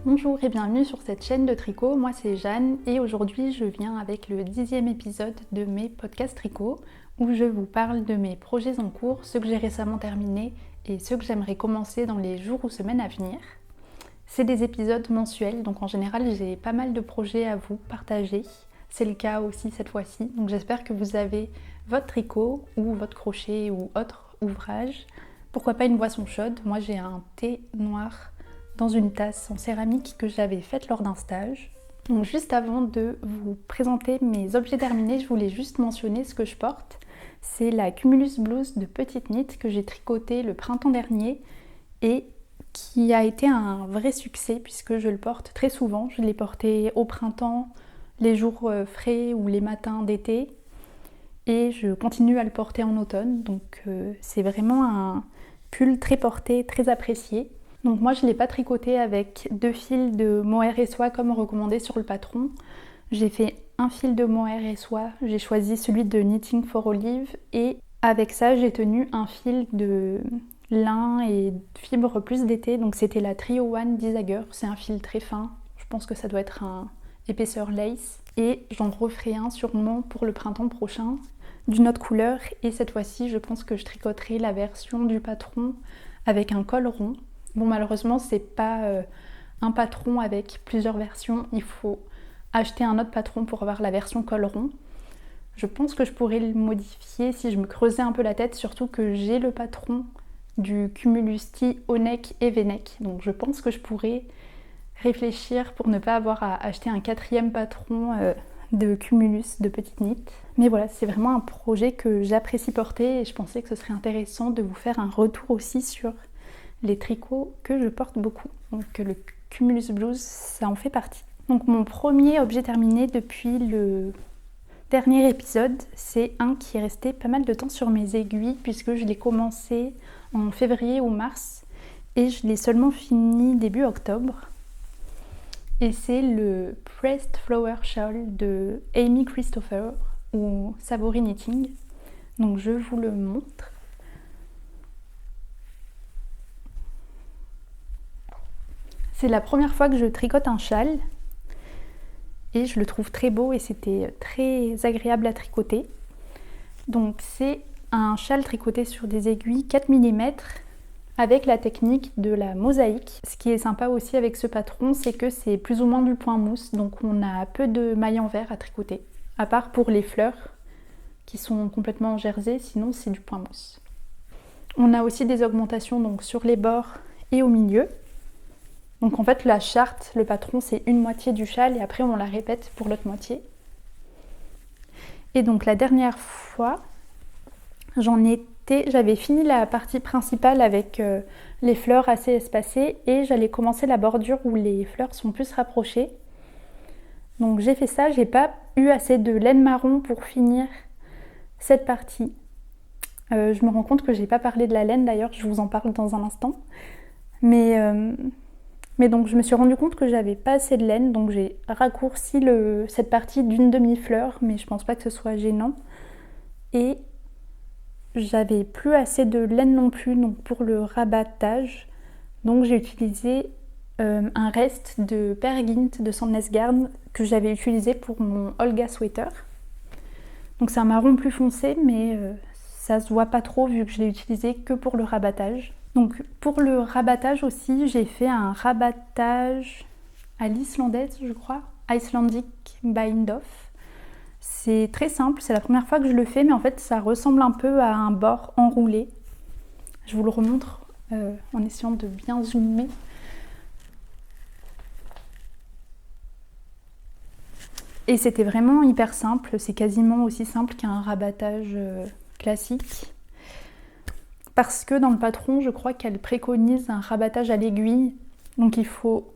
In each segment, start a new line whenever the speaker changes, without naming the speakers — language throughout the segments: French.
Bonjour et bienvenue sur cette chaîne de tricot, moi c'est Jeanne et aujourd'hui je viens avec le 10e épisode de mes podcasts tricot où je vous parle de mes projets en cours, ceux que j'ai récemment terminés et ceux que j'aimerais commencer dans les jours ou semaines à venir. C'est des épisodes mensuels, donc en général j'ai pas mal de projets à vous partager. C'est le cas aussi cette fois-ci, donc j'espère que vous avez votre tricot ou votre crochet ou autre ouvrage. Pourquoi pas une boisson chaude, moi j'ai un thé noir dans une tasse en céramique que j'avais faite lors d'un stage. Donc juste avant de vous présenter mes objets terminés, je voulais juste mentionner ce que je porte. C'est la Cumulus Blouse de Petite Knit que j'ai tricotée le printemps dernier et qui a été un vrai succès puisque je le porte très souvent. Je l'ai porté au printemps, les jours frais ou les matins d'été et je continue à le porter en automne. Donc c'est vraiment un pull très porté, très apprécié. Donc moi je ne l'ai pas tricoté avec 2 fils de mohair et soie comme recommandé sur le patron. J'ai fait un fil de mohair et soie, j'ai choisi celui de Knitting for Olive et avec ça j'ai tenu un fil de lin et fibre plus d'été, donc c'était la Trio One d'Isager, c'est un fil très fin, je pense que ça doit être un épaisseur lace et j'en referai un sûrement pour le printemps prochain d'une autre couleur et cette fois-ci je pense que je tricoterai la version du patron avec un col rond. Bon malheureusement c'est pas un patron avec plusieurs versions, il faut acheter un autre patron pour avoir la version col rond. Je pense que je pourrais le modifier si je me creusais un peu la tête, surtout que j'ai le patron du Cumulus Tee haut neck et V-neck. Donc je pense que je pourrais réfléchir pour ne pas avoir à acheter un 4e patron de Cumulus de Petite Knit. Mais voilà, c'est vraiment un projet que j'apprécie porter et je pensais que ce serait intéressant de vous faire un retour aussi sur les tricots que je porte beaucoup. Donc le Cumulus Blouse, ça en fait partie. Donc mon premier objet terminé depuis le dernier épisode, c'est un qui est resté pas mal de temps sur mes aiguilles puisque je l'ai commencé en février ou mars et je l'ai seulement fini début octobre. Et c'est le Pressed Flower Shawl de Amy Christopher ou Savory Knitting. Donc je vous le montre. C'est la première fois que je tricote un châle et je le trouve très beau et c'était très agréable à tricoter. Donc c'est un châle tricoté sur des aiguilles 4 mm avec la technique de la mosaïque. Ce qui est sympa aussi avec ce patron, c'est que c'est plus ou moins du point mousse, donc on a peu de mailles en verre à tricoter, à part pour les fleurs qui sont complètement en jersey, sinon c'est du point mousse. On a aussi des augmentations donc sur les bords et au milieu. Donc en fait la charte, le patron, c'est une moitié du châle et après on la répète pour l'autre moitié. Et donc la dernière fois, j'avais fini la partie principale avec les fleurs assez espacées et j'allais commencer la bordure où les fleurs sont plus rapprochées. Donc j'ai fait ça, j'ai pas eu assez de laine marron pour finir cette partie. Je me rends compte que j'ai pas parlé de la laine d'ailleurs, je vous en parle dans un instant. Mais donc je me suis rendu compte que j'avais pas assez de laine, donc j'ai raccourci cette partie d'une demi-fleur, mais je pense pas que ce soit gênant. Et j'avais plus assez de laine non plus donc pour le rabattage, donc j'ai utilisé un reste de Peer Gynt de Sandnes Garn que j'avais utilisé pour mon Olga Sweater. Donc c'est un marron plus foncé, mais ça se voit pas trop vu que je l'ai utilisé que pour le rabattage. Donc pour le rabattage aussi, j'ai fait un rabattage à l'islandaise, je crois, Icelandic Bind-Off. C'est très simple, c'est la première fois que je le fais, mais en fait ça ressemble un peu à un bord enroulé. Je vous le remontre en essayant de bien zoomer. Et c'était vraiment hyper simple, c'est quasiment aussi simple qu'un rabattage classique. Parce que dans le patron, je crois qu'elle préconise un rabattage à l'aiguille. Donc il faut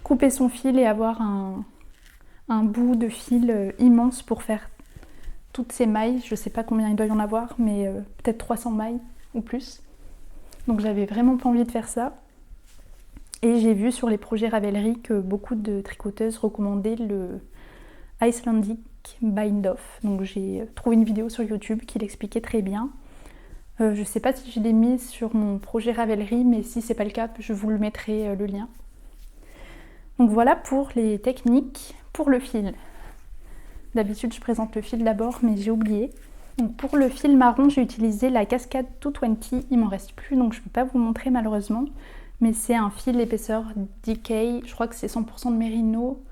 couper son fil et avoir un bout de fil immense pour faire toutes ces mailles. Je ne sais pas combien il doit y en avoir, mais peut-être 300 mailles ou plus. Donc j'avais vraiment pas envie de faire ça. Et j'ai vu sur les projets Ravelry que beaucoup de tricoteuses recommandaient le Icelandic Bind-Off. Donc j'ai trouvé une vidéo sur YouTube qui l'expliquait très bien. Je ne sais pas si je l'ai mis sur mon projet Ravelry, mais si c'est pas le cas, je vous le mettrai le lien. Donc voilà pour les techniques. Pour le fil, d'habitude je présente le fil d'abord, mais j'ai oublié. Donc pour le fil marron, j'ai utilisé la Cascade 220, il m'en reste plus, donc je ne peux pas vous montrer malheureusement. Mais c'est un fil épaisseur DK, je crois que c'est 100% de mérino.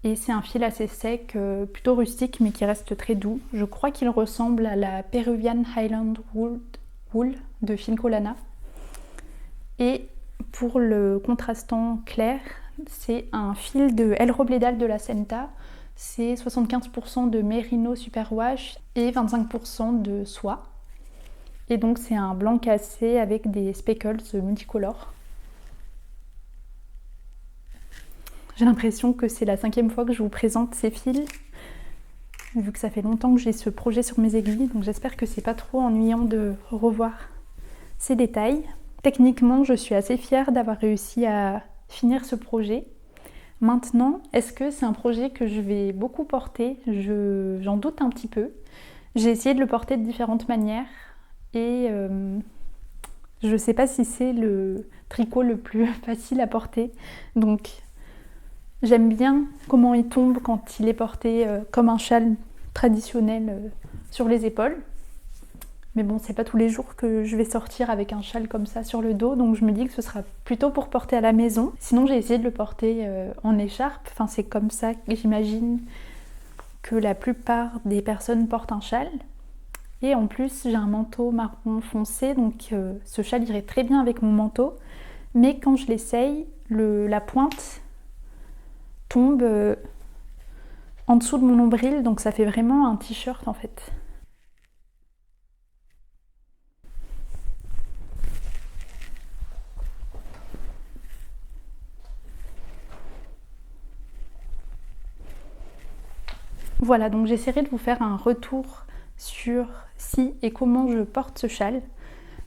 Et c'est un fil assez sec, plutôt rustique, mais qui reste très doux. Je crois qu'il ressemble à la Peruvian Highland Wool de Fincolana. Et pour le contrastant clair, c'est un fil de El Robledal de la Senta. C'est 75% de mérino superwash et 25% de soie. Et donc c'est un blanc cassé avec des speckles multicolores. J'ai l'impression que c'est la 5e fois que je vous présente ces fils, vu que ça fait longtemps que j'ai ce projet sur mes aiguilles, donc j'espère que c'est pas trop ennuyant de revoir ces détails. Techniquement, je suis assez fière d'avoir réussi à finir ce projet. Maintenant, est-ce que c'est un projet que je vais beaucoup porter? J'en doute un petit peu. J'ai essayé de le porter de différentes manières et je sais pas si c'est le tricot le plus facile à porter. Donc j'aime bien comment il tombe quand il est porté comme un châle traditionnel sur les épaules. Mais bon, c'est pas tous les jours que je vais sortir avec un châle comme ça sur le dos, donc je me dis que ce sera plutôt pour porter à la maison. Sinon, j'ai essayé de le porter en écharpe. Enfin, c'est comme ça que j'imagine que la plupart des personnes portent un châle. Et en plus, j'ai un manteau marron foncé, donc ce châle irait très bien avec mon manteau. Mais quand je l'essaye, la pointe tombe en dessous de mon nombril, donc ça fait vraiment un t-shirt en fait. Voilà, donc j'essaierai de vous faire un retour sur si et comment je porte ce châle.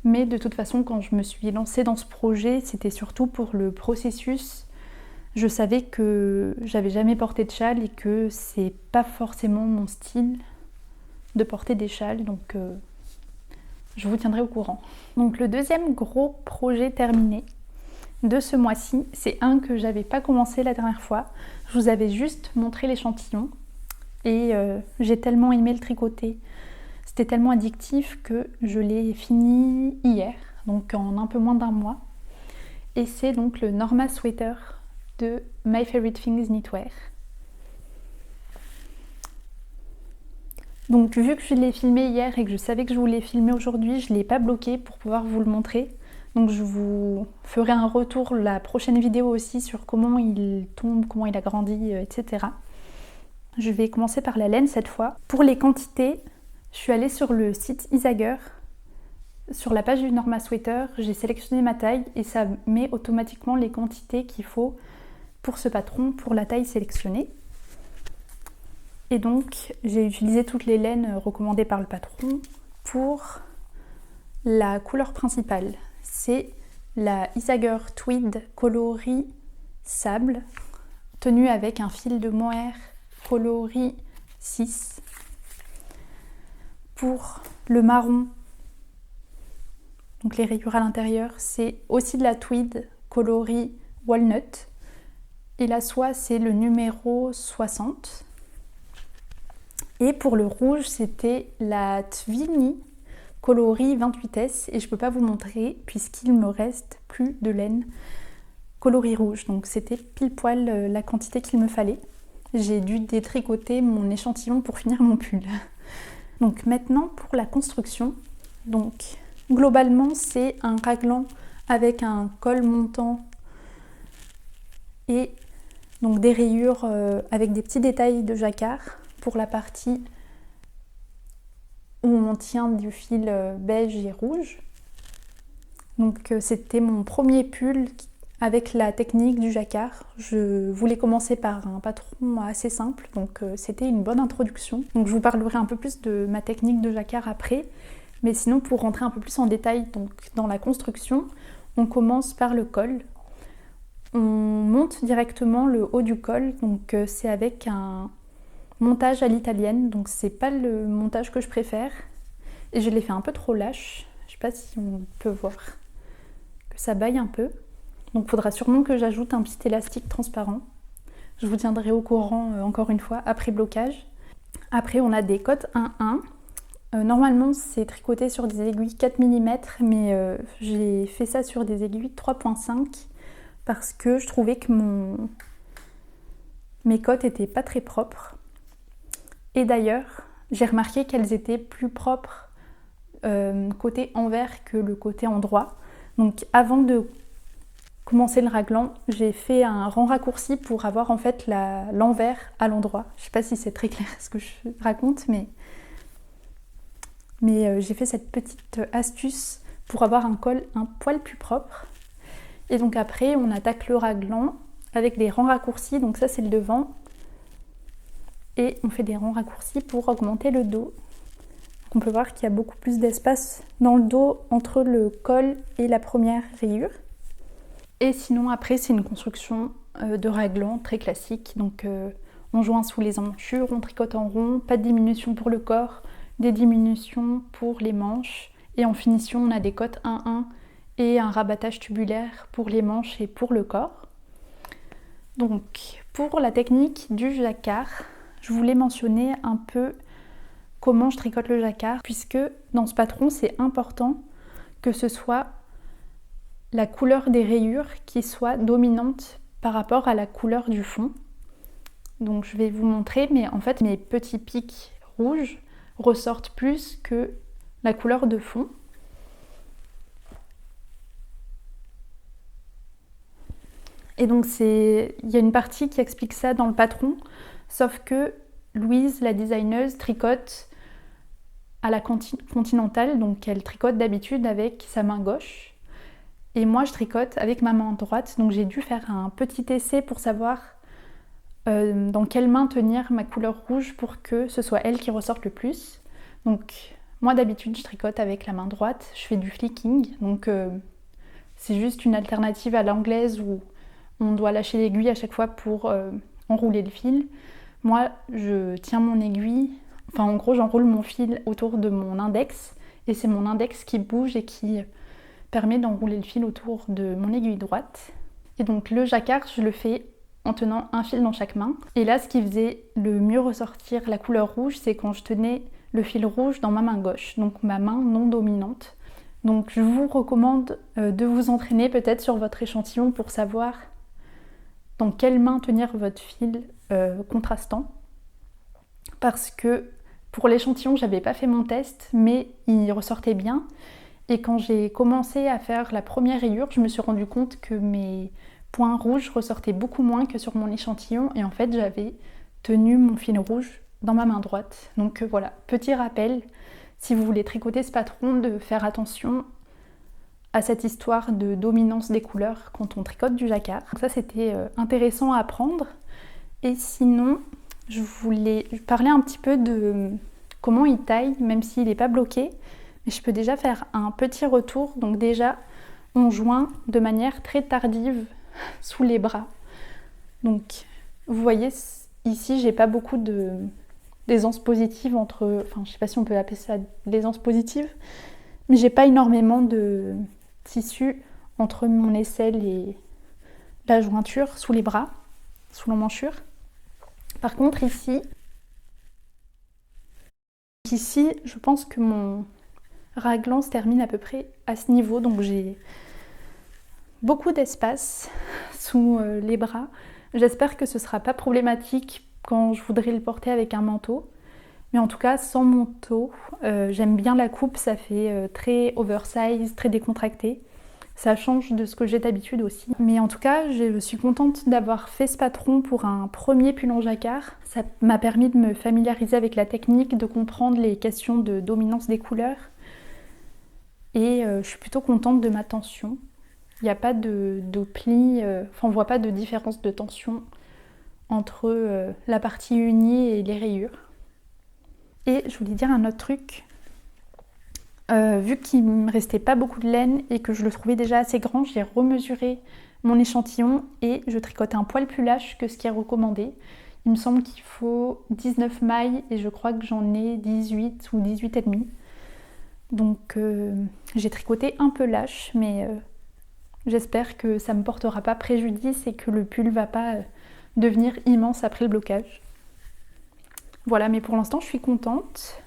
Mais de toute façon, quand je me suis lancée dans ce projet, c'était surtout pour le processus. Je savais que j'avais jamais porté de châle et que c'est pas forcément mon style de porter des châles, donc je vous tiendrai au courant. Donc le deuxième gros projet terminé de ce mois-ci, c'est un que j'avais pas commencé la dernière fois. Je vous avais juste montré l'échantillon et j'ai tellement aimé le tricoter. C'était tellement addictif que je l'ai fini hier, donc en un peu moins d'un mois. Et c'est donc le Norma Sweater de My Favorite Things Knitwear. Donc vu que je l'ai filmé hier et que je savais que je voulais filmer aujourd'hui, je ne l'ai pas bloqué pour pouvoir vous le montrer. Donc je vous ferai un retour la prochaine vidéo aussi sur comment il tombe, comment il a grandi, etc. Je vais commencer par la laine cette fois. Pour les quantités, je suis allée sur le site Isager. Sur la page du Norma Sweater, j'ai sélectionné ma taille et ça met automatiquement les quantités qu'il faut pour ce patron, pour la taille sélectionnée. Et donc j'ai utilisé toutes les laines recommandées par le patron pour la couleur principale. C'est la Isager Tweed coloris sable, tenue avec un fil de mohair coloris 6. Pour le marron, donc les rayures à l'intérieur, c'est aussi de la tweed coloris walnut. Et la soie, c'est le numéro 60. Et pour le rouge, c'était la Twini coloris 28S. Et je ne peux pas vous montrer puisqu'il me reste plus de laine coloris rouge. Donc c'était pile poil la quantité qu'il me fallait. J'ai dû détricoter mon échantillon pour finir mon pull. Donc maintenant pour la construction. Donc globalement, c'est un raglan avec un col montant et donc des rayures avec des petits détails de jacquard pour la partie où on tient du fil beige et rouge. Donc c'était mon premier pull avec la technique du jacquard. Je voulais commencer par un patron assez simple, donc c'était une bonne introduction. Donc je vous parlerai un peu plus de ma technique de jacquard après, mais sinon pour rentrer un peu plus en détail donc, dans la construction, on commence par le col. On monte directement le haut du col, donc c'est avec un montage à l'italienne, donc c'est pas le montage que je préfère et je l'ai fait un peu trop lâche. pas si on peut voir que ça baille un peu. Donc il faudra sûrement que j'ajoute un petit élastique transparent. Je vous tiendrai au courant encore une fois après blocage. Après on a des cotes 1-1. Normalement c'est tricoté sur des aiguilles 4 mm mais j'ai fait ça sur des aiguilles 3.5 parce que je trouvais que mes cotes étaient pas très propres. Et d'ailleurs j'ai remarqué qu'elles étaient plus propres côté envers que le côté endroit. Donc avant de commencer le raglan, j'ai fait un rang raccourci pour avoir en fait l'envers à l'endroit. Je sais pas si c'est très clair ce que je raconte, mais j'ai fait cette petite astuce pour avoir un col un poil plus propre. Et donc après on attaque le raglan avec des rangs raccourcis, donc ça c'est le devant. Et on fait des rangs raccourcis pour augmenter le dos. Donc on peut voir qu'il y a beaucoup plus d'espace dans le dos entre le col et la première rayure. Et sinon après c'est une construction de raglan très classique. Donc on joint sous les emmanchures, on tricote en rond, pas de diminution pour le corps, des diminutions pour les manches. Et en finition on a des cotes 1-1 et un rabattage tubulaire pour les manches et pour le corps. Donc pour la technique du jacquard, je voulais mentionner un peu comment je tricote le jacquard, puisque dans ce patron c'est important que ce soit la couleur des rayures qui soit dominante par rapport à la couleur du fond. Donc je vais vous montrer, mais en fait mes petits pics rouges ressortent plus que la couleur de fond. Et donc il y a une partie qui explique ça dans le patron, sauf que Louise, la designeuse, tricote à la continentale, donc elle tricote d'habitude avec sa main gauche. Et moi je tricote avec ma main droite, donc j'ai dû faire un petit essai pour savoir dans quelle main tenir ma couleur rouge pour que ce soit elle qui ressorte le plus. Donc moi d'habitude je tricote avec la main droite, je fais du flicking, donc c'est juste une alternative à l'anglaise où on doit lâcher l'aiguille à chaque fois pour enrouler le fil. Moi je tiens mon aiguille, enfin en gros j'enroule mon fil autour de mon index et c'est mon index qui bouge et qui permet d'enrouler le fil autour de mon aiguille droite. Et donc le jacquard, je le fais en tenant un fil dans chaque main. Et là, ce qui faisait le mieux ressortir la couleur rouge, c'est quand je tenais le fil rouge dans ma main gauche, donc ma main non dominante. Donc je vous recommande de vous entraîner peut-être sur votre échantillon pour savoir dans quelle main tenir votre fil contrastant. Parce que pour l'échantillon, j'avais pas fait mon test, mais il ressortait bien. Et quand j'ai commencé à faire la première rayure, je me suis rendu compte que mes points rouges ressortaient beaucoup moins que sur mon échantillon. Et en fait, j'avais tenu mon fil rouge dans ma main droite. Donc voilà, petit rappel, si vous voulez tricoter ce patron, de faire attention à cette histoire de dominance des couleurs quand on tricote du jacquard. Donc ça, c'était intéressant à apprendre. Et sinon, je voulais parler un petit peu de comment il taille, même s'il n'est pas bloqué. Mais je peux déjà faire un petit retour. Donc déjà, on joint de manière très tardive sous les bras. Donc vous voyez, ici, j'ai pas beaucoup d'aisance positive entre... Enfin, je sais pas si on peut appeler ça l'aisance positive, mais j'ai pas énormément de tissu entre mon aisselle et la jointure sous les bras, sous l'emmanchure. Par contre, ici, je pense que mon raglan se termine à peu près à ce niveau, donc j'ai beaucoup d'espace sous les bras. J'espère que ce ne sera pas problématique quand je voudrais le porter avec un manteau, mais en tout cas sans manteau, j'aime bien la coupe, ça fait très oversize, très décontracté. Ça change de ce que j'ai d'habitude aussi. Mais en tout cas, je suis contente d'avoir fait ce patron pour un premier pull en jacquard. Ça m'a permis de me familiariser avec la technique, de comprendre les questions de dominance des couleurs. Et je suis plutôt contente de ma tension. Il n'y a pas de pli, on ne voit pas de différence de tension entre la partie unie et les rayures. Et je voulais dire un autre truc. Vu qu'il ne me restait pas beaucoup de laine et que je le trouvais déjà assez grand, j'ai remesuré mon échantillon et je tricote un poil plus lâche que ce qui est recommandé. Il me semble qu'il faut 19 mailles et je crois que j'en ai 18 ou 18 et demi. Donc j'ai tricoté un peu lâche, mais j'espère que ça ne me portera pas préjudice et que le pull ne va pas devenir immense après le blocage. Voilà, mais pour l'instant je suis contente.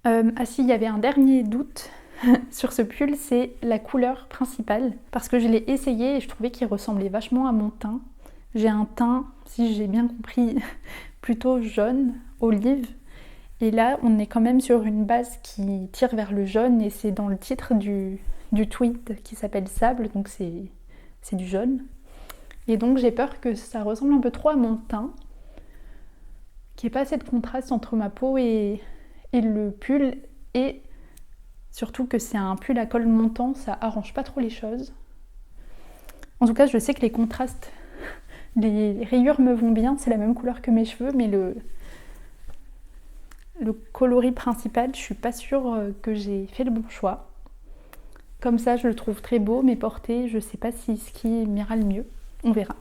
Ah si, il y avait un dernier doute sur ce pull, c'est la couleur principale. Parce que je l'ai essayé et je trouvais qu'il ressemblait vachement à mon teint. J'ai un teint, si j'ai bien compris, plutôt jaune, olive. Et là, on est quand même sur une base qui tire vers le jaune et c'est dans le titre du tweed qui s'appelle Sable, donc c'est du jaune. Et donc j'ai peur que ça ressemble un peu trop à mon teint, qu'il n'y ait pas assez de contraste entre ma peau et le pull, et surtout que c'est un pull à col montant, ça arrange pas trop les choses. En tout cas, je sais que les contrastes, les rayures me vont bien, c'est la même couleur que mes cheveux, mais le coloris principal, je suis pas sûre que j'ai fait le bon choix. Comme ça, je le trouve très beau, mais porté, je sais pas si ce qui m'ira le mieux. On verra.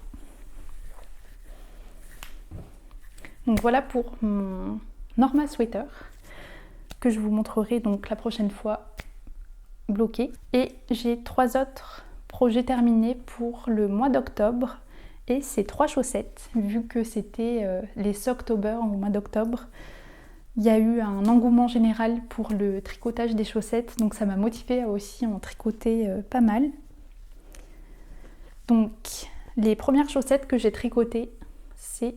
Donc voilà pour mon Norma Sweater, que je vous montrerai donc la prochaine fois bloqué. Et j'ai 3 autres projets terminés pour le mois d'octobre. Et c'est 3 chaussettes, vu que c'était les Socktober au mois d'octobre. Il y a eu un engouement général pour le tricotage des chaussettes, donc ça m'a motivée à aussi en tricoter pas mal. Donc les premières chaussettes que j'ai tricotées, c'est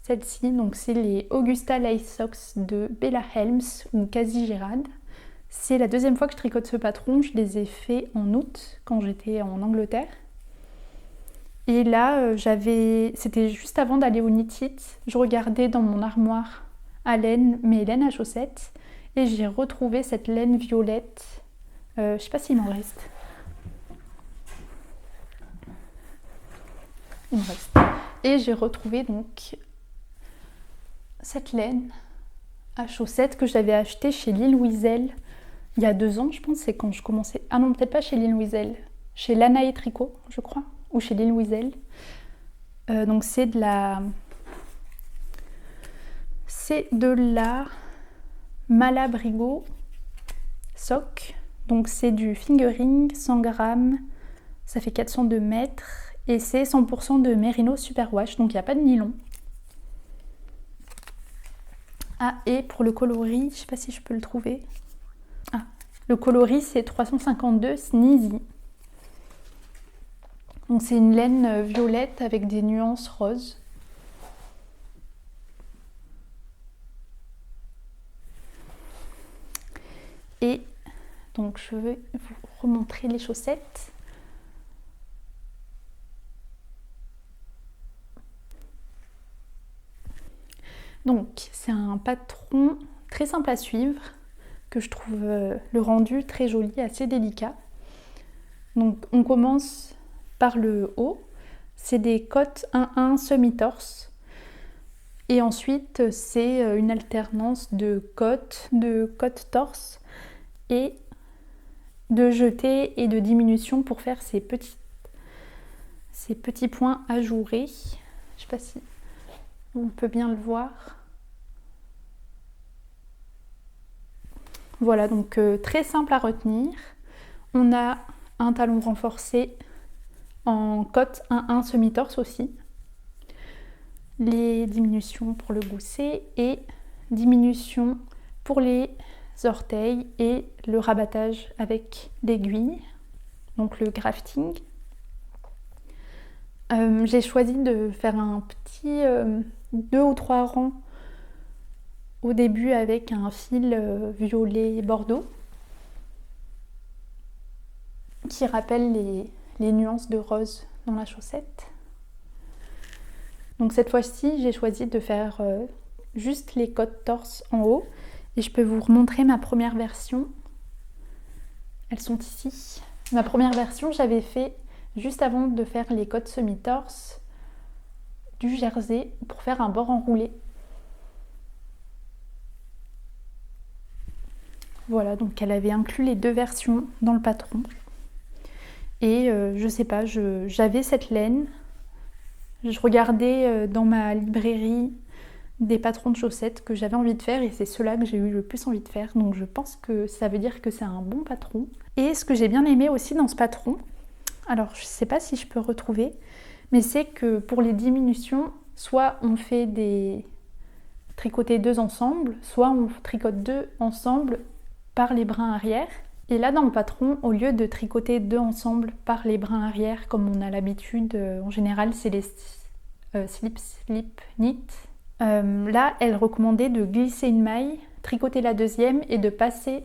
celle-ci, donc c'est les Augusta Lace Socks de Bella Helms ou Quasi Gérald. C'est la deuxième fois que je tricote ce patron, je les ai fait en août quand j'étais en Angleterre. Et là, c'était juste avant d'aller au Knit It, je regardais dans mon armoire à laine, mes laines à chaussettes, et j'ai retrouvé cette laine violette. Je sais pas s'il m'en reste. Il me reste. Et j'ai retrouvé donc cette laine à chaussettes que j'avais achetée chez Lille Wiesel il y a 2 ans, je pense, c'est quand je commençais. Ah non, peut-être pas chez Lille Wiesel, chez Lana et Tricot, je crois, ou chez Lille Wiesel. Donc c'est de la Malabrigo sock, donc c'est du fingering 100 grammes, ça fait 402 mètres et c'est 100% de Merino Superwash, donc il n'y a pas de nylon. Ah, et pour le coloris, je sais pas si je peux le trouver. Ah, le coloris c'est 352 Sneezy. Donc c'est une laine violette avec des nuances roses. Et donc je vais vous remontrer les chaussettes. Donc c'est un patron très simple à suivre, que je trouve le rendu très joli, assez délicat. Donc on commence par le haut, c'est des cottes 1-1 semi-torse. Et ensuite c'est une alternance de cottes torse et de jeté et de diminution pour faire ces petits points ajourés. Je sais pas si on peut bien le voir. Voilà, donc très simple à retenir. On a un talon renforcé en cotte 1-1 semi-torse aussi. Les diminutions pour le gousset et diminution pour les orteils et le rabattage avec l'aiguille, donc le grafting. J'ai choisi de faire un petit 2 ou 3 rangs au début avec un fil violet bordeaux qui rappelle les nuances de rose dans la chaussette. Donc cette fois-ci, j'ai choisi de faire juste les cottes torse en haut et je peux vous remontrer ma première version. Elles sont ici. Ma première version, j'avais fait juste avant de faire les cottes semi-torse du jersey pour faire un bord enroulé. Voilà, donc elle avait inclus les 2 versions dans le patron. Et je sais pas, j'avais cette laine. Je regardais dans ma librairie des patrons de chaussettes que j'avais envie de faire et c'est ceux-là que j'ai eu le plus envie de faire. Donc je pense que ça veut dire que c'est un bon patron. Et ce que j'ai bien aimé aussi dans ce patron, alors je sais pas si je peux retrouver, mais c'est que pour les diminutions, soit on fait des tricoter 2 ensemble, soit on tricote 2 ensemble par les brins arrière. Et là dans le patron, au lieu de tricoter 2 ensemble par les brins arrière comme on a l'habitude, en général c'est les slip, knit. Là, elle recommandait de glisser une maille, tricoter la deuxième et de passer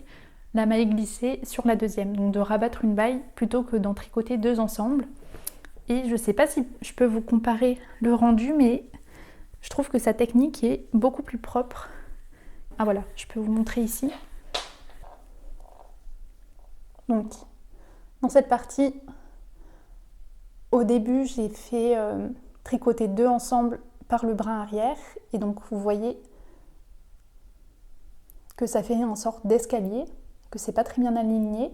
la maille glissée sur la deuxième. Donc de rabattre une maille plutôt que d'en tricoter 2 ensemble. Et je ne sais pas si je peux vous comparer le rendu, mais je trouve que sa technique est beaucoup plus propre. Ah voilà, je peux vous montrer ici. Donc, dans cette partie, au début, j'ai fait tricoter 2 ensemble par le brin arrière. Et donc, vous voyez que ça fait une sorte d'escalier, que c'est pas très bien aligné.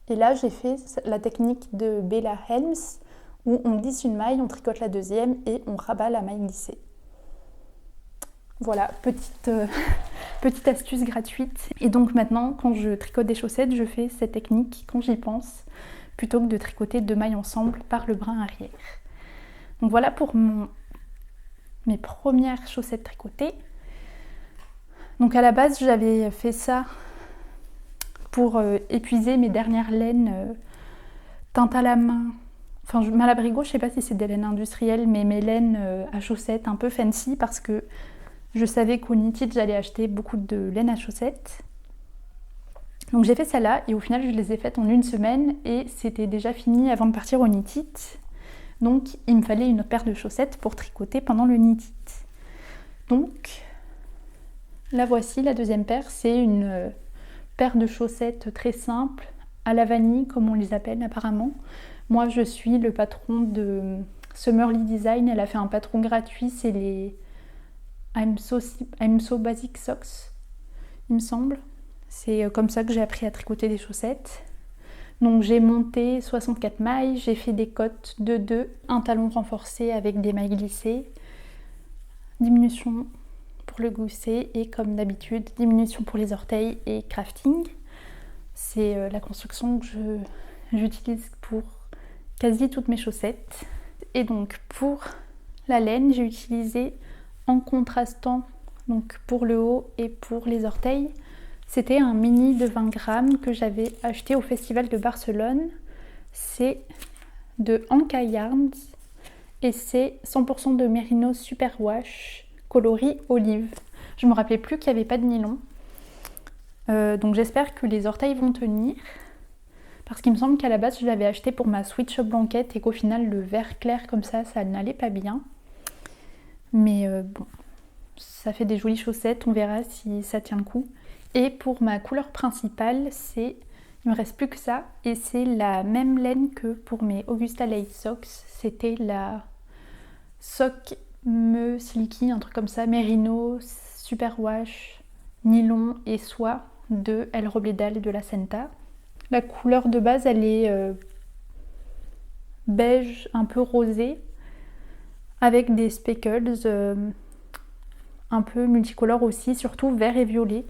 Et là, j'ai fait la technique de Bella Helms, où on glisse une maille, on tricote la deuxième et on rabat la maille glissée. Voilà, petite astuce gratuite. Et donc maintenant, quand je tricote des chaussettes, je fais cette technique quand j'y pense, plutôt que de tricoter 2 mailles ensemble par le brin arrière. Donc voilà pour mes premières chaussettes tricotées. Donc à la base, j'avais fait ça pour épuiser mes dernières laines teintes à la main. Enfin, Malabrigo, je sais pas si c'est des laines industrielles, mais mes laines à chaussettes un peu fancy parce que je savais qu'au Knit It, j'allais acheter beaucoup de laine à chaussettes. Donc j'ai fait celle-là et au final, je les ai faites en 1 semaine et c'était déjà fini avant de partir au Knit It. Donc il me fallait une autre paire de chaussettes pour tricoter pendant le Knit It. Donc la voici, la deuxième paire. C'est une paire de chaussettes très simple, à la vanille comme on les appelle apparemment. Moi je suis le patron de Summerly Design, elle a fait un patron gratuit, c'est les I'm so Basic Socks, il me semble. C'est comme ça que j'ai appris à tricoter des chaussettes. Donc j'ai monté 64 mailles, j'ai fait des cottes de 2, un talon renforcé avec des mailles glissées, diminution pour le gousset et comme d'habitude, diminution pour les orteils et crafting. C'est la construction que j'utilise pour quasi toutes mes chaussettes. Et donc pour la laine, j'ai utilisé en contrastant donc pour le haut et pour les orteils. C'était un mini de 20 grammes que j'avais acheté au Festival de Barcelone. C'est de Anka Yarns et c'est 100% de Merino Superwash coloris olive. Je me rappelais plus qu'il n'y avait pas de nylon. Donc j'espère que les orteils vont tenir. Parce qu'il me semble qu'à la base je l'avais acheté pour ma Sweet Shop blanquette et qu'au final le vert clair comme ça n'allait pas bien. Mais bon, ça fait des jolies chaussettes, on verra si ça tient le coup. Et pour ma couleur principale, il me reste plus que ça. Et c'est la même laine que pour mes Augusta Lace Socks. C'était la Sock Me Silky, un truc comme ça, Merino, Superwash, nylon et soie de El Robledal et de la Senta. La couleur de base, elle est beige, un peu rosé, avec des speckles un peu multicolores aussi, surtout vert et violet.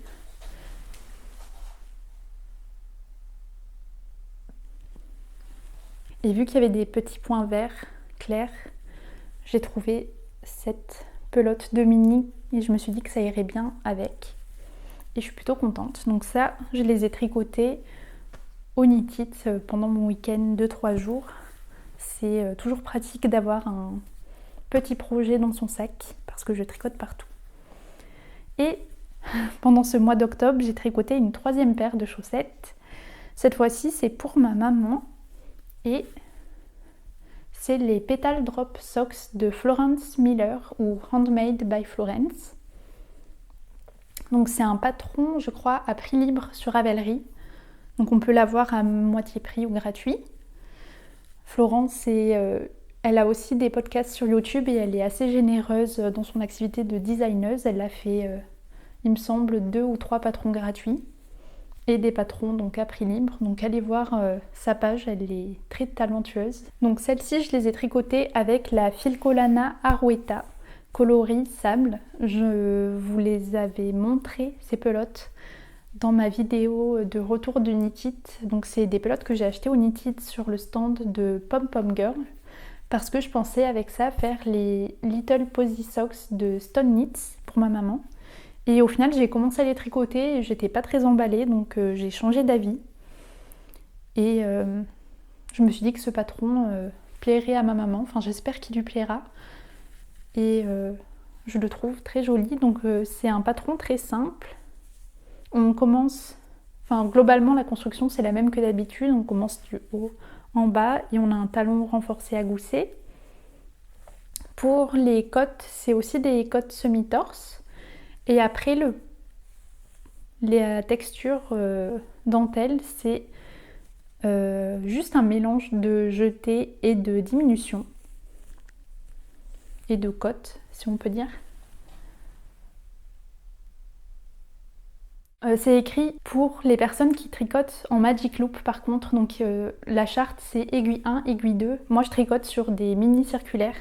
Et vu qu'il y avait des petits points verts clairs, j'ai trouvé cette pelote de mini et je me suis dit que ça irait bien avec. Et je suis plutôt contente. Donc ça, je les ai tricotés au Knit It pendant mon week-end de 3 jours. C'est toujours pratique d'avoir un petit projet dans son sac parce que je tricote partout. Et pendant ce mois d'octobre, j'ai tricoté une 3e paire de chaussettes. Cette fois-ci, c'est pour ma maman et c'est les Petal Drop Socks de Florence Miller ou Handmade by Florence. Donc c'est un patron, je crois, à prix libre sur Ravelry. Donc on peut l'avoir à moitié prix ou gratuit. Florence, elle a aussi des podcasts sur YouTube et elle est assez généreuse dans son activité de designeuse. Elle a fait, il me semble, 2 ou 3 patrons gratuits et des patrons donc à prix libre. Donc allez voir sa page, elle est très talentueuse. Donc celles-ci, je les ai tricotées avec la Filcolana Arouetta coloris sable. Je vous les avais montrées, ces pelotes, dans ma vidéo de retour de Knit It. Donc c'est des pelotes que j'ai achetées au Knit It sur le stand de Pom Pom Girl, parce que je pensais avec ça faire les Little Posy Socks de Stone Knits pour ma maman. Et au final j'ai commencé à les tricoter et j'étais pas très emballée, donc j'ai changé d'avis. Et je me suis dit que ce patron plairait à ma maman, enfin j'espère qu'il lui plaira. Et je le trouve très joli, donc c'est un patron très simple. On commence, enfin globalement la construction c'est la même que d'habitude, on commence du haut en bas et on a un talon renforcé à gousset. Pour les côtes, c'est aussi des côtes semi-torse. Et après la texture dentelle, c'est juste un mélange de jeté et de diminution. Et de côte, si on peut dire. C'est écrit pour les personnes qui tricotent en Magic Loop par contre, donc la charte c'est aiguille 1, aiguille 2. Moi je tricote sur des mini circulaires,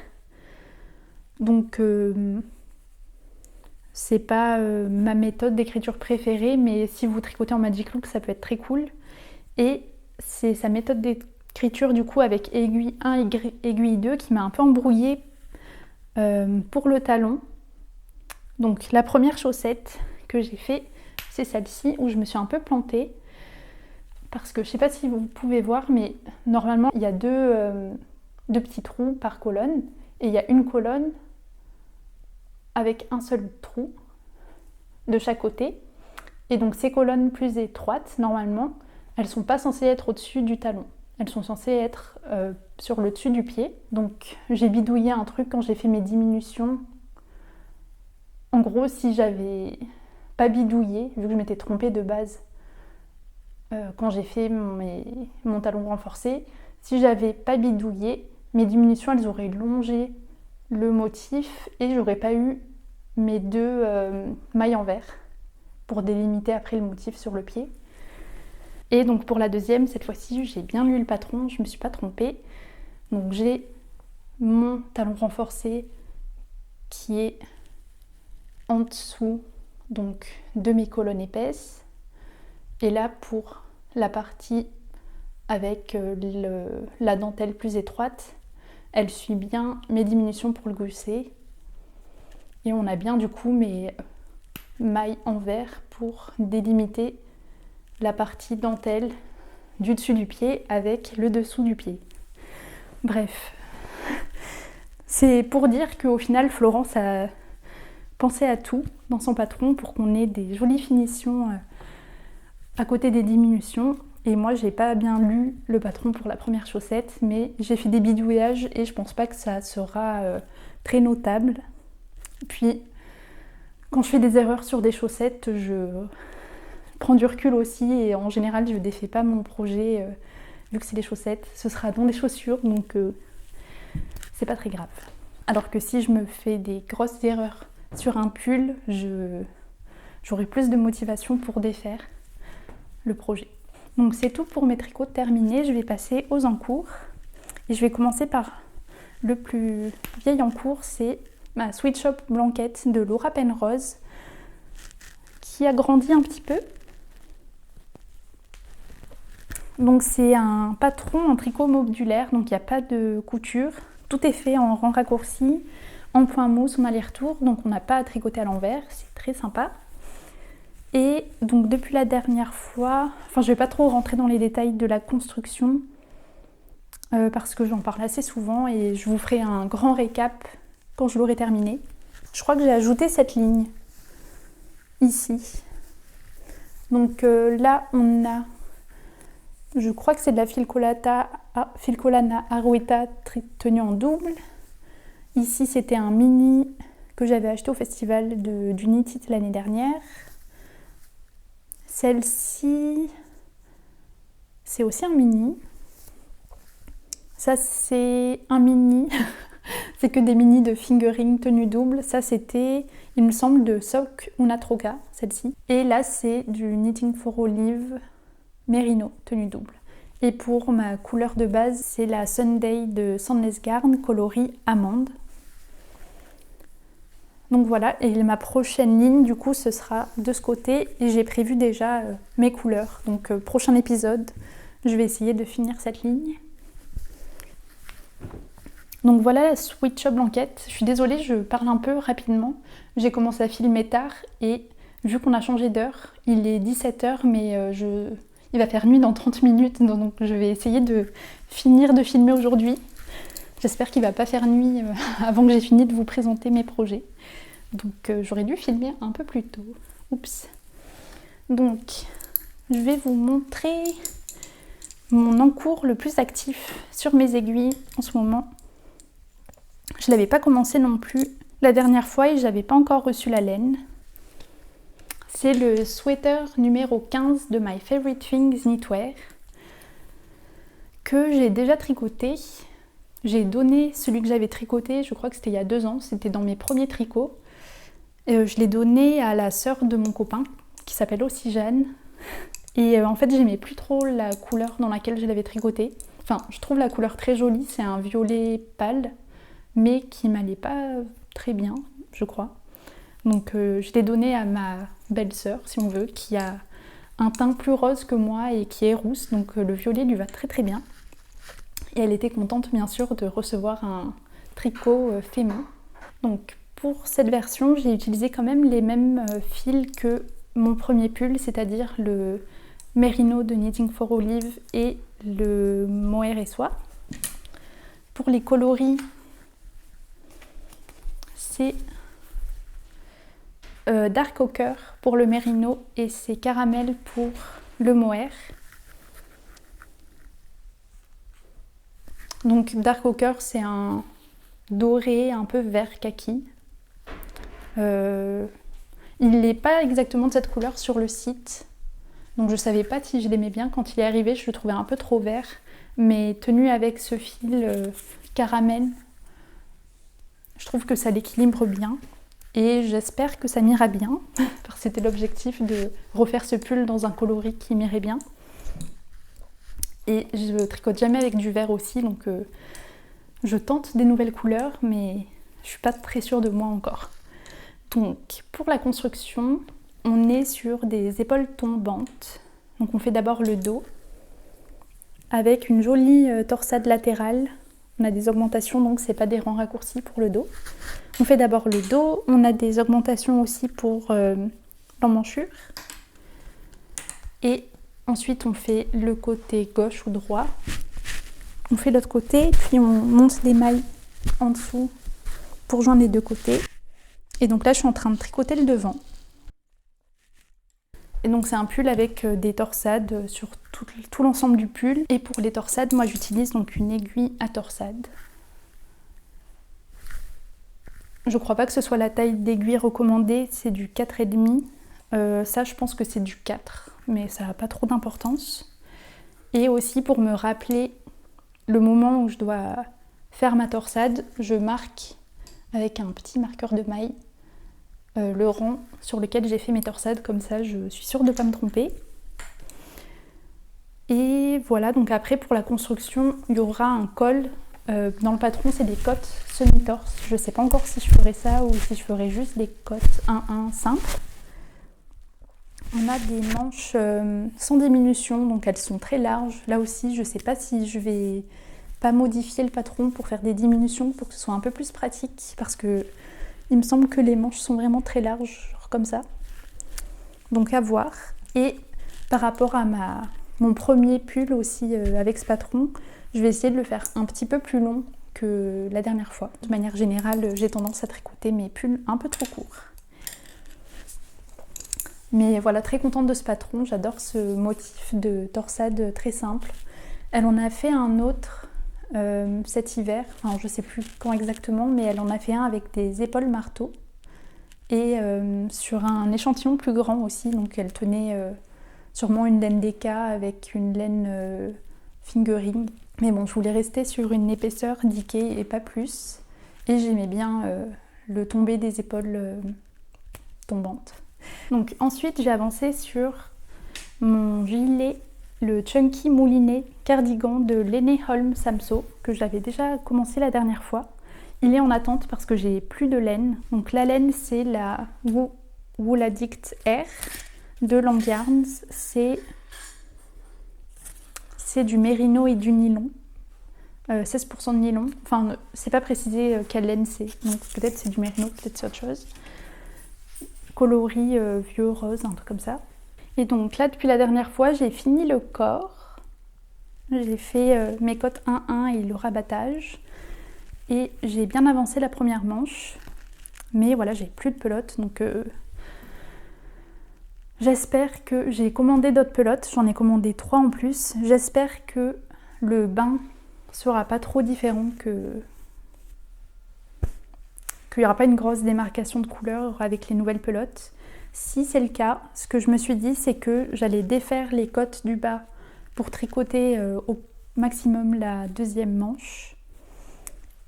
donc c'est pas ma méthode d'écriture préférée, mais si vous tricotez en Magic Loop ça peut être très cool. Et c'est sa méthode d'écriture du coup avec aiguille 1 et aiguille 2 qui m'a un peu embrouillée pour le talon. Donc la première chaussette que j'ai fait, c'est celle-ci où je me suis un peu plantée parce que je sais pas si vous pouvez voir, mais normalement il y a deux petits trous par colonne et il y a une colonne avec un seul trou de chaque côté. Et donc ces colonnes plus étroites, normalement, elles sont pas censées être au-dessus du talon. Elles sont censées être sur le dessus du pied. Donc j'ai bidouillé un truc quand j'ai fait mes diminutions. En gros, si j'avais pas bidouillé, vu que je m'étais trompée de base quand j'ai fait mon talon renforcé, si j'avais pas bidouillé, mes diminutions elles auraient longé le motif et j'aurais pas eu mes deux mailles en vert pour délimiter après le motif sur le pied. Et donc pour la deuxième, cette fois-ci, j'ai bien lu le patron, je me suis pas trompée. Donc j'ai mon talon renforcé qui est en dessous donc de mes colonnes épaisses. Et là pour la partie avec la dentelle plus étroite, elle suit bien mes diminutions pour le gousset. Et on a bien du coup mes mailles en vert pour délimiter la partie dentelle du dessus du pied avec le dessous du pied. Bref, c'est pour dire qu'au final Florence a pensé à tout dans son patron pour qu'on ait des jolies finitions à côté des diminutions. Et moi j'ai pas bien lu le patron pour la première chaussette, mais j'ai fait des bidouillages et je pense pas que ça sera très notable. Puis quand je fais des erreurs sur des chaussettes, je prends du recul aussi et en général je défais pas mon projet vu que c'est des chaussettes, ce sera dans des chaussures, donc c'est pas très grave. Alors que si je me fais des grosses erreurs sur un pull, j'aurai plus de motivation pour défaire le projet. Donc c'est tout pour mes tricots terminés, je vais passer aux encours. Et je vais commencer par le plus vieil encours, c'est ma Sweet Shop Blanquette de Laura Penrose, qui a grandi un petit peu. Donc c'est un patron en tricot modulaire, donc il n'y a pas de couture. Tout est fait en rang raccourci, en point mousse, en aller-retour, donc on n'a pas à tricoter à l'envers, c'est très sympa. Et donc depuis la dernière fois, enfin je vais pas trop rentrer dans les détails de la construction parce que j'en parle assez souvent et je vous ferai un grand récap quand je l'aurai terminé. Je crois que j'ai ajouté cette ligne ici. Donc là on a, je crois que c'est de la Filcolana Arouetta tenue en double. Ici c'était un mini que j'avais acheté au festival du Knit It l'année dernière. Celle-ci, c'est aussi un mini. Ça, c'est un mini. C'est que des mini de fingering tenue double. Ça, c'était, il me semble, de Sock Una Troca, celle-ci. Et là, c'est du Knitting for Olive Merino tenue double. Et pour ma couleur de base, c'est la Sunday de Sandnes Garn coloris amande. Donc voilà, et ma prochaine ligne du coup ce sera de ce côté et j'ai prévu déjà mes couleurs. Donc prochain épisode, je vais essayer de finir cette ligne. Donc voilà la Switch Up Blanquette. Je suis désolée, je parle un peu rapidement. J'ai commencé à filmer tard et vu qu'on a changé d'heure, il est 17h mais il va faire nuit dans 30 minutes donc je vais essayer de finir de filmer aujourd'hui. J'espère qu'il ne va pas faire nuit avant que j'ai fini de vous présenter mes projets. Donc j'aurais dû filmer un peu plus tôt. Oups. Donc je vais vous montrer mon encours le plus actif sur mes aiguilles en ce moment. Je ne l'avais pas commencé non plus la dernière fois et je n'avais pas encore reçu la laine. C'est le sweater numéro 15 de My Favorite Things Knitwear que j'ai déjà tricoté. J'ai donné celui que j'avais tricoté, je crois que c'était il y a 2 ans, c'était dans mes premiers tricots. Je l'ai donné à la sœur de mon copain, qui s'appelle aussi Jeanne. Et en fait, j'aimais plus trop la couleur dans laquelle je l'avais tricoté. Enfin, je trouve la couleur très jolie, c'est un violet pâle, mais qui m'allait pas très bien, je crois. Donc je l'ai donné à ma belle-sœur, si on veut, qui a un teint plus rose que moi et qui est rousse, donc le violet lui va très très bien. Et elle était contente, bien sûr, de recevoir un tricot fait main. Donc pour cette version, j'ai utilisé quand même les mêmes fils que mon premier pull, c'est-à-dire le Merino de Knitting for Olive et le mohair et soie. Pour les coloris, c'est Dark Ochre pour le Merino et c'est Caramel pour le mohair. Donc Dark Ochre, c'est un doré un peu vert kaki. Il n'est pas exactement de cette couleur sur le site, donc je ne savais pas si je l'aimais bien. Quand il est arrivé, je le trouvais un peu trop vert, mais tenu avec ce fil caramel, je trouve que ça l'équilibre bien et j'espère que ça m'ira bien, parce que c'était l'objectif de refaire ce pull dans un coloris qui m'irait bien. Et je tricote jamais avec du vert aussi, donc je tente des nouvelles couleurs, mais je suis pas très sûre de moi encore. Donc pour la construction, on est sur des épaules tombantes. Donc on fait d'abord le dos avec une jolie torsade latérale. On a des augmentations, donc c'est pas des rangs raccourcis pour le dos. On fait d'abord le dos, on a des augmentations aussi pour l'emmanchure. Et ensuite on fait le côté gauche ou droit. On fait l'autre côté, puis on monte les mailles en dessous pour joindre les deux côtés. Et donc là je suis en train de tricoter le devant. Et donc c'est un pull avec des torsades sur tout l'ensemble du pull. Et pour les torsades, moi j'utilise donc une aiguille à torsade. Je crois pas que ce soit la taille d'aiguille recommandée, c'est du 4,5. Ça je pense que c'est du 4, mais ça n'a pas trop d'importance. Et aussi pour me rappeler le moment où je dois faire ma torsade, je marque avec un petit marqueur de maille le rang sur lequel j'ai fait mes torsades, comme ça je suis sûre de ne pas me tromper. Et voilà, donc après pour la construction, il y aura un col. Dans le patron, c'est des cottes semi-torse. Je ne sais pas encore si je ferai ça ou si je ferai juste des cottes 1-1 simples. On a des manches sans diminution, donc elles sont très larges. Là aussi, je ne sais pas si je vais pas modifier le patron pour faire des diminutions pour que ce soit un peu plus pratique, parce que il me semble que les manches sont vraiment très larges, genre comme ça. Donc à voir. Et par rapport à mon premier pull aussi avec ce patron, je vais essayer de le faire un petit peu plus long que la dernière fois. De manière générale, j'ai tendance à tricoter mes pulls un peu trop courts. Mais voilà, très contente de ce patron. J'adore ce motif de torsade très simple. Elle en a fait un autre cet hiver, enfin je sais plus quand exactement, mais elle en a fait un avec des épaules marteau et sur un échantillon plus grand aussi, donc elle tenait sûrement une laine DK avec une laine fingering, mais bon je voulais rester sur une épaisseur diquée et pas plus, et j'aimais bien le tombé des épaules tombantes. Donc ensuite j'ai avancé sur mon gilet, le Chunky Moulinet cardigan de Lene Holm Samso, que j'avais déjà commencé la dernière fois. il est en attente parce que j'ai plus de laine. Donc la laine, c'est la Wool Addict Air de Langyarns. C'est du mérino et du nylon. 16% de nylon. Enfin, c'est pas précisé quelle laine c'est. Donc peut-être c'est du mérino, peut-être c'est autre chose. Coloris vieux rose, un truc comme ça. Et donc là, depuis la dernière fois, j'ai fini le corps. J'ai fait mes cotes 1-1 et le rabattage. Et j'ai bien avancé la première manche. Mais voilà, j'ai plus de pelote. Donc j'espère que j'ai commandé d'autres pelotes. J'en ai commandé 3 en plus. J'espère que le bain sera pas trop différent, qu'il n'y aura pas une grosse démarcation de couleur avec les nouvelles pelotes. Si c'est le cas, ce que je me suis dit, c'est que j'allais défaire les côtes du bas pour tricoter au maximum la deuxième manche.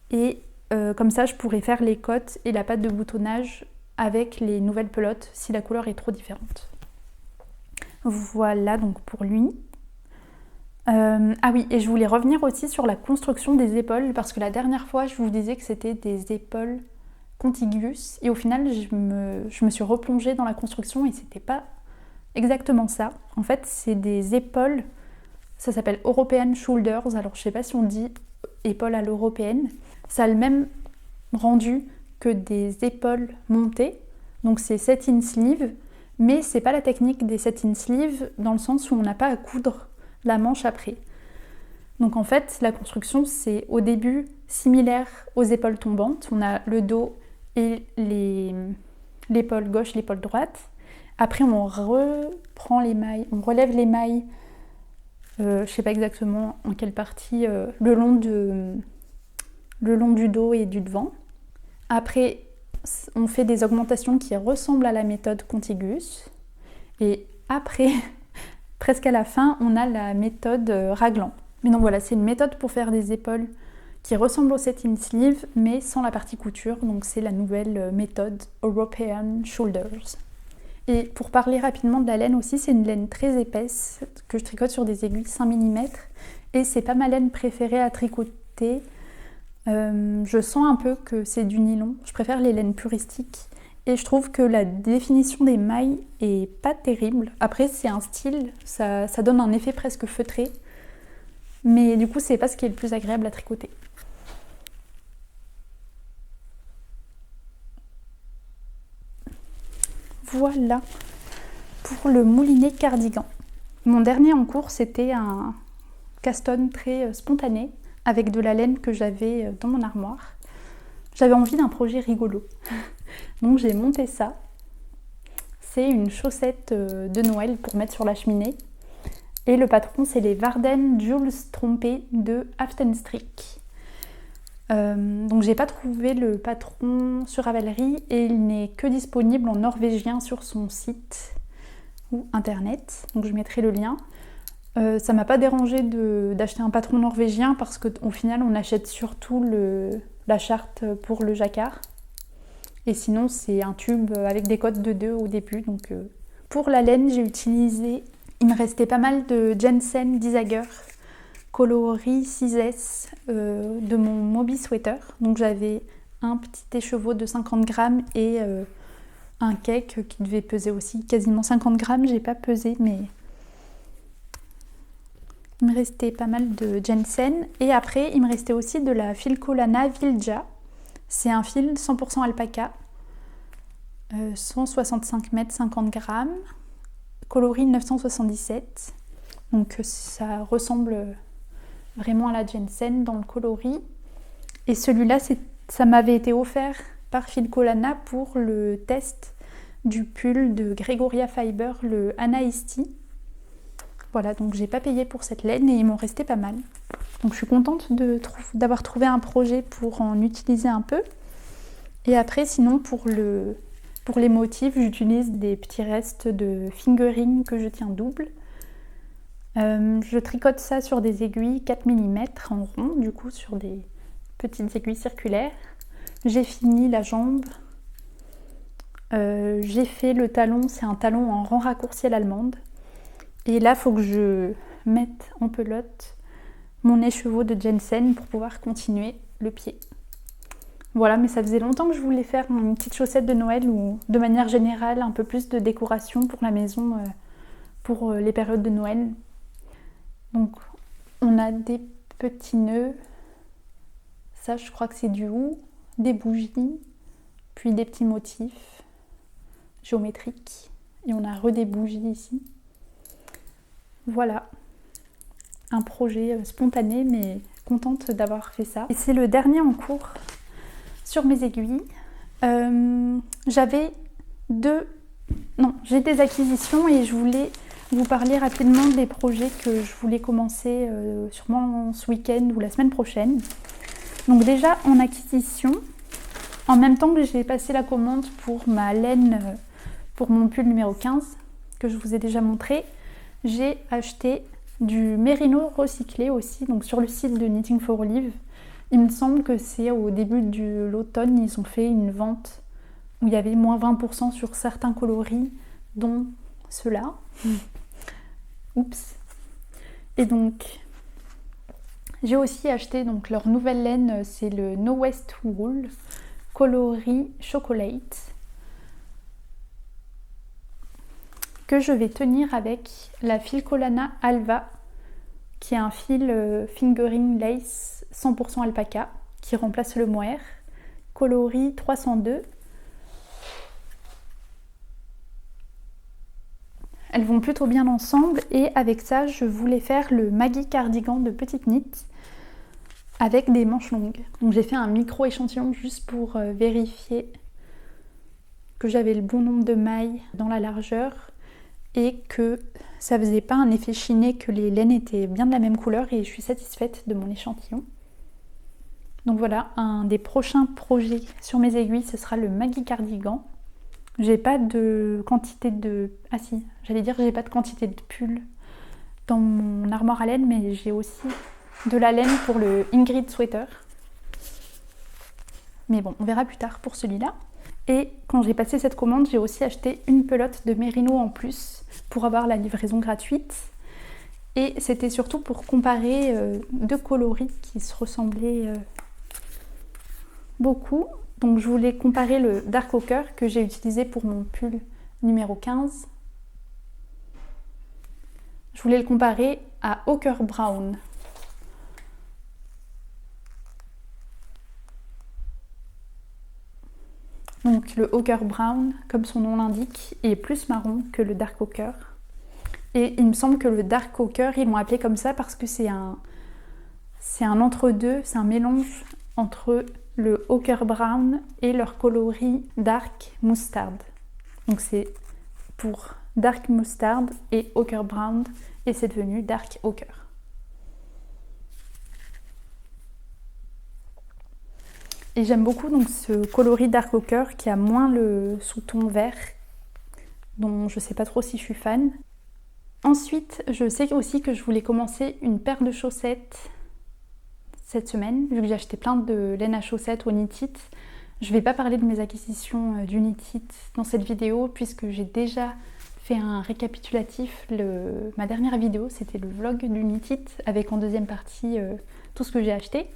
Et comme ça, je pourrais faire les côtes et la patte de boutonnage avec les nouvelles pelotes si la couleur est trop différente. Voilà donc pour lui. Ah oui, et je voulais revenir aussi sur la construction des épaules parce que la dernière fois, je vous disais que c'était des épaules contiguës et au final, je me suis replongée dans la construction et c'était pas exactement ça. En fait, c'est des épaules, ça s'appelle European Shoulders, alors je sais pas si on dit épaule à l'européenne. Ça a le même rendu que des épaules montées, donc c'est set-in sleeve, mais c'est pas la technique des set-in sleeve dans le sens où on n'a pas à coudre la manche après. Donc en fait, la construction, c'est au début similaire aux épaules tombantes. On a le dos et l'épaule gauche, l'épaule droite. Après, on reprend les mailles, on relève les mailles, je sais pas exactement en quelle partie, le long du dos et du devant. Après, on fait des augmentations qui ressemblent à la méthode contiguous. Et après, presque à la fin, on a la méthode raglan. Mais donc voilà, c'est une méthode pour faire des épaules qui ressemblent au set-in sleeve, mais sans la partie couture. Donc c'est la nouvelle méthode European Shoulders. Et pour parler rapidement de la laine aussi, c'est une laine très épaisse que je tricote sur des aiguilles 5 mm. Et c'est pas ma laine préférée à tricoter. Je sens un peu que c'est du nylon. Je préfère les laines puristiques. Et je trouve que la définition des mailles est pas terrible. Après, c'est un style, ça donne un effet presque feutré. Mais du coup, c'est pas ce qui est le plus agréable à tricoter. Voilà pour le moulinet cardigan. Mon dernier en cours, c'était un caston très spontané avec de la laine que j'avais dans mon armoire. J'avais envie d'un projet rigolo. Donc j'ai monté ça. C'est une chaussette de Noël pour mettre sur la cheminée. Et le patron, c'est les Varden Jules Trompé de Aftenstrik. Donc j'ai pas trouvé le patron sur Ravelry et il n'est que disponible en norvégien sur son site ou internet. Donc je mettrai le lien. Ça m'a pas dérangé d'acheter un patron norvégien parce qu'au final on achète surtout la charte pour le jacquard. Et sinon c'est un tube avec des codes de 2 au début. Donc pour la laine j'ai utilisé, il me restait pas mal de Jensen Disager coloris 6S de mon Moby Sweater. Donc j'avais un petit écheveau de 50 grammes et un cake qui devait peser aussi quasiment 50 grammes. J'ai pas pesé mais il me restait pas mal de Jensen. Et après il me restait aussi de la Filcolana Vilja. C'est un fil 100% alpaca. 165 mètres, 50 grammes. Coloris 977. Donc ça ressemble vraiment à la Jensen dans le coloris. Et celui-là, ça m'avait été offert par Filcolana pour le test du pull de Gregoria Fiber, le Anaisti. Voilà, donc j'ai pas payé pour cette laine et il m'en restait pas mal. Donc je suis contente d'avoir trouvé un projet pour en utiliser un peu. Et après, sinon, pour les motifs, j'utilise des petits restes de fingering que je tiens double. Je tricote ça sur des aiguilles 4 mm en rond, du coup sur des petites aiguilles circulaires. J'ai fini la jambe. J'ai fait le talon, c'est un talon en rang raccourci à l'allemande. Et là, il faut que je mette en pelote mon écheveau de Jensen pour pouvoir continuer le pied. Voilà, mais ça faisait longtemps que je voulais faire une petite chaussette de Noël ou de manière générale un peu plus de décoration pour la maison pour les périodes de Noël. Donc on a des petits nœuds, ça je crois que c'est du hou, des bougies, puis des petits motifs géométriques et on a des bougies ici. Voilà, un projet spontané mais contente d'avoir fait ça. Et c'est le dernier en cours sur mes aiguilles. J'ai des acquisitions et je voulais vous parler rapidement des projets que je voulais commencer sûrement ce week-end ou la semaine prochaine. Donc déjà en acquisition, en même temps que j'ai passé la commande pour ma laine pour mon pull numéro 15 que je vous ai déjà montré, j'ai acheté du mérino recyclé aussi, donc sur le site de Knitting for Olive. Il me semble que c'est au début de l'automne, ils ont fait une vente où il y avait moins 20% sur certains coloris, dont ceux-là. Oups. Et donc, j'ai aussi acheté donc, leur nouvelle laine, c'est le No West Wool coloris Chocolate, que je vais tenir avec la Filcolana Alva, qui est un fil fingering lace 100% alpaca, qui remplace le mohair, coloris 302. Elles vont plutôt bien ensemble et avec ça, je voulais faire le Maggie cardigan de petite knit avec des manches longues. Donc j'ai fait un micro échantillon juste pour vérifier que j'avais le bon nombre de mailles dans la largeur et que ça faisait pas un effet chiné, que les laines étaient bien de la même couleur et je suis satisfaite de mon échantillon. Donc voilà, un des prochains projets sur mes aiguilles, ce sera le Maggie cardigan. J'ai pas de quantité de... Ah si, j'allais dire j'ai pas de quantité de pull dans mon armoire à laine, mais j'ai aussi de la laine pour le Ingrid Sweater. Mais bon, on verra plus tard pour celui-là. Et quand j'ai passé cette commande, j'ai aussi acheté une pelote de mérino en plus pour avoir la livraison gratuite. Et c'était surtout pour comparer deux coloris qui se ressemblaient beaucoup. Donc je voulais comparer le Dark Ochre que j'ai utilisé pour mon pull numéro 15. Je voulais le comparer à Ochre Brown. Donc le Ochre Brown, comme son nom l'indique, est plus marron que le Dark Ochre. Et il me semble que le Dark Ochre, ils l'ont appelé comme ça parce que c'est un entre-deux, c'est un mélange entre le Ochre Brown et leur coloris Dark Mustard. Donc c'est pour Dark Mustard et Ochre Brown et c'est devenu Dark Ochre. Et j'aime beaucoup donc ce coloris Dark Ochre qui a moins le sous-ton vert, dont je sais pas trop si je suis fan. Ensuite, je sais aussi que je voulais commencer une paire de chaussettes cette semaine, vu que j'ai acheté plein de laine à chaussettes au Knit It. Je vais pas parler de mes acquisitions du Knit It dans cette vidéo, puisque j'ai déjà fait un récapitulatif. Ma dernière vidéo, c'était le vlog du Knit It, avec en deuxième partie tout ce que j'ai acheté.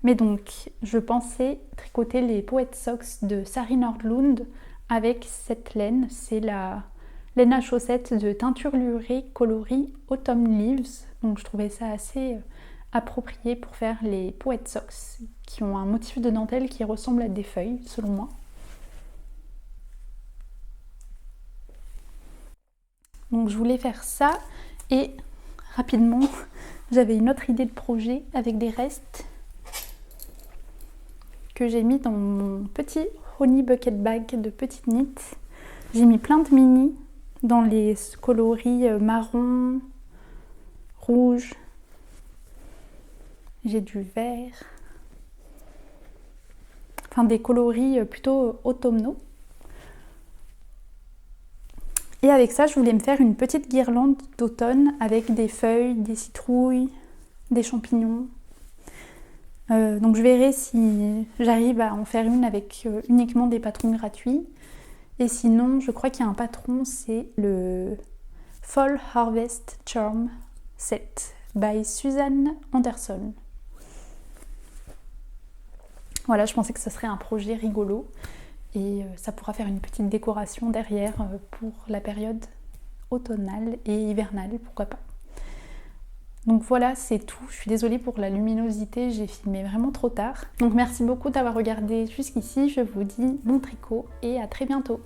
Mais donc, je pensais tricoter les Poet Socks de Sari Nordlund avec cette laine. C'est la laine à chaussettes de teinture lurée coloris Autumn Leaves. Donc je trouvais ça assez approprié pour faire les Poet Socks, qui ont un motif de dentelle qui ressemble à des feuilles, selon moi. Donc je voulais faire ça et rapidement, j'avais une autre idée de projet avec des restes que j'ai mis dans mon petit Honey Bucket Bag de petite knit. J'ai mis plein de mini dans les coloris marron, rouge, j'ai du vert, enfin des coloris plutôt automnaux. Et avec ça, je voulais me faire une petite guirlande d'automne avec des feuilles, des citrouilles, des champignons. Donc je verrai si j'arrive à en faire une avec uniquement des patrons gratuits. Et sinon, je crois qu'il y a un patron, c'est le Fall Harvest Charm Set by Suzanne Anderson. Voilà, je pensais que ce serait un projet rigolo et ça pourra faire une petite décoration derrière pour la période automnale et hivernale, pourquoi pas. Donc voilà, c'est tout. Je suis désolée pour la luminosité, j'ai filmé vraiment trop tard. Donc merci beaucoup d'avoir regardé jusqu'ici. Je vous dis bon tricot et à très bientôt.